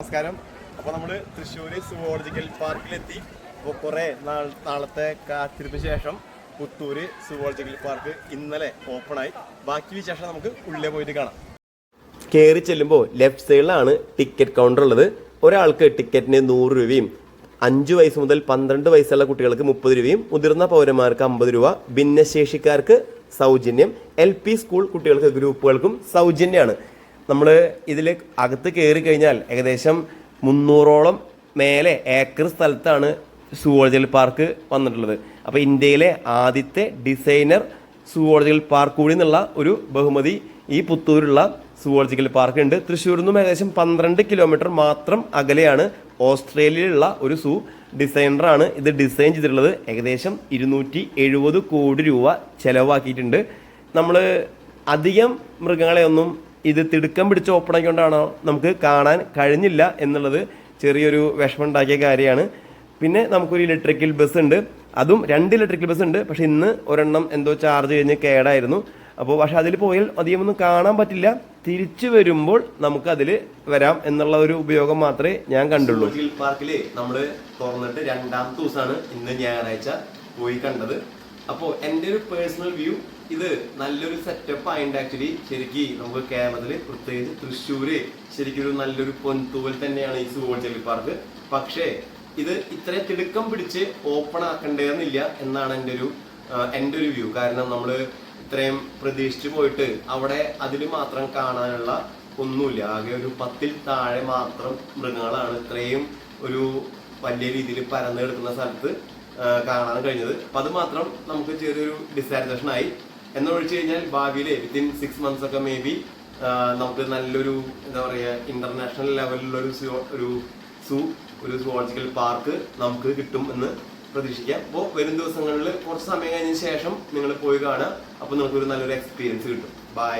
നമസ്കാരം. അപ്പോൾ നമ്മൾ തൃശ്ശൂർ സുവോളജിക്കൽ പാർക്കിലെത്തി. അപ്പോൾ കുറേ നാളത്തെ കാത്തിരിപ്പിന് ശേഷം പുത്തൂർ സുവോളജിക്കൽ പാർക്ക് ഇന്നലെ ഓപ്പണായി. ബാക്കി വിശേഷം നമുക്ക് ഉള്ളിൽ പോയിട്ട് കാണാം. കയറി ചെല്ലുമ്പോൾ ലെഫ്റ്റ് സൈഡിലാണ് ടിക്കറ്റ് കൗണ്ടർ ഉള്ളത്. ഒരാൾക്ക് ടിക്കറ്റിന് 100 രൂപയും 5 വയസ്സ് മുതൽ 12 വയസ്സുള്ള കുട്ടികൾക്ക് 30 രൂപയും മുതിർന്ന പൗരന്മാർക്ക് 50 രൂപ, ഭിന്നശേഷിക്കാർക്ക് സൗജന്യം, LP സ്കൂൾ കുട്ടികൾക്ക് ഗ്രൂപ്പുകൾക്കും സൗജന്യമാണ്. നമ്മൾ ഇതിൽ അകത്ത് കയറി കഴിഞ്ഞാൽ ഏകദേശം 300ഓളം മേലെ ഏക്കർ സ്ഥലത്താണ് സുവോളജിക്കൽ പാർക്ക് വന്നിട്ടുള്ളത്. അപ്പോൾ ഇന്ത്യയിലെ ആദ്യത്തെ ഡിസൈനർ സുവോളജിക്കൽ പാർക്ക് കൂടി എന്നുള്ള ഒരു ബഹുമതി ഈ പുത്തൂരുള്ള സുവോളജിക്കൽ പാർക്ക് ഉണ്ട്. തൃശ്ശൂരിൽ നിന്നും ഏകദേശം 12 കിലോമീറ്റർ മാത്രം അകലെയാണ് ഓസ്ട്രേലിയയിലുള്ള ഒരു സൂ. ഡിസൈനറാണ് ഇത് ഡിസൈൻ ചെയ്തിട്ടുള്ളത്. ഏകദേശം 270 കോടി രൂപ ചിലവാക്കിയിട്ടുണ്ട്. നമ്മൾ അധികം മൃഗങ്ങളെ ഒന്നും ഇത് തിടുക്കം പിടിച്ച് ഓപ്പൺ ആക്കിക്കൊണ്ടാണോ നമുക്ക് കാണാൻ കഴിഞ്ഞില്ല എന്നുള്ളത് ചെറിയൊരു വിഷമം ഉണ്ടാക്കിയ കാര്യമാണ്. പിന്നെ നമുക്കൊരു ഇലക്ട്രിക്കൽ ബസ് ഉണ്ട്, അതും 2 ഇലക്ട്രിക്കൽ ബസ് ഉണ്ട്. പക്ഷെ ഇന്ന് ഒരെണ്ണം എന്തോ ചാർജ് കഴിഞ്ഞ് കേടായിരുന്നു. അപ്പോൾ പക്ഷെ അതിൽ പോയാൽ അധികമൊന്നും കാണാൻ പറ്റില്ല. തിരിച്ചു വരുമ്പോൾ നമുക്ക് അതിൽ വരാം എന്നുള്ള ഒരു ഉപയോഗം മാത്രമേ ഞാൻ കണ്ടുള്ളൂ. പാർക്കിൽ നമ്മൾ തുറന്നിട്ട് 2ാമത്തെ ദിവസമാണ് ഇന്ന് ഞായറാഴ്ച പോയി കണ്ടത്. അപ്പോൾ എൻ്റെ ഒരു പേഴ്സണൽ വ്യൂ, ഇത് നല്ലൊരു സെറ്റപ്പ് ആയിട്ട് ആക്ച്വലി ശരിക്കും നമുക്ക് കേരളത്തിൽ പ്രത്യേകിച്ച് തൃശ്ശൂര് ശരിക്കും ഒരു നല്ലൊരു പൊൻതൂവൽ തന്നെയാണ് ഈ സുവോളജിക്കൽ പാർക്ക്. പക്ഷേ ഇത് ഇത്രയും തിടുക്കം പിടിച്ച് ഓപ്പൺ ആക്കണ്ടേന്നില്ല എന്നാണ് എൻ്റെ ഒരു വ്യൂ. കാരണം നമ്മൾ ഇത്രയും പ്രതീക്ഷിച്ച് പോയിട്ട് അവിടെ അതിൽ മാത്രം കാണാനുള്ള ഒന്നുമില്ല. ആകെ ഒരു 10ൽ താഴെ മാത്രം മൃഗങ്ങളാണ് ഇത്രയും ഒരു വലിയ രീതിയിൽ പരന്ന് കിടക്കുന്ന സ്ഥലത്ത് കാണാൻ കഴിഞ്ഞത്. അപ്പം അത് മാത്രം നമുക്ക് ചെറിയൊരു ഡിസാറ്റിസ്ഫാക്ഷൻ ആയി. എന്നൊഴിച്ച് കഴിഞ്ഞാൽ ഭാവിയിൽ വിത്തിൻ 6 months ഒക്കെ മേ ബി നമുക്ക് നല്ലൊരു എന്താ പറയുക ഇന്റർനാഷണൽ ലെവലിലുള്ള ഒരു സുവോളജിക്കൽ പാർക്ക് നമുക്ക് കിട്ടും എന്ന് പ്രതീക്ഷിക്കാം. അപ്പോൾ വരും ദിവസങ്ങളിൽ കുറച്ച് സമയം കഴിഞ്ഞ ശേഷം നിങ്ങൾ പോയി കാണുക. അപ്പോൾ നിങ്ങൾക്കൊരു നല്ലൊരു എക്സ്പീരിയൻസ് കിട്ടും. ബൈ.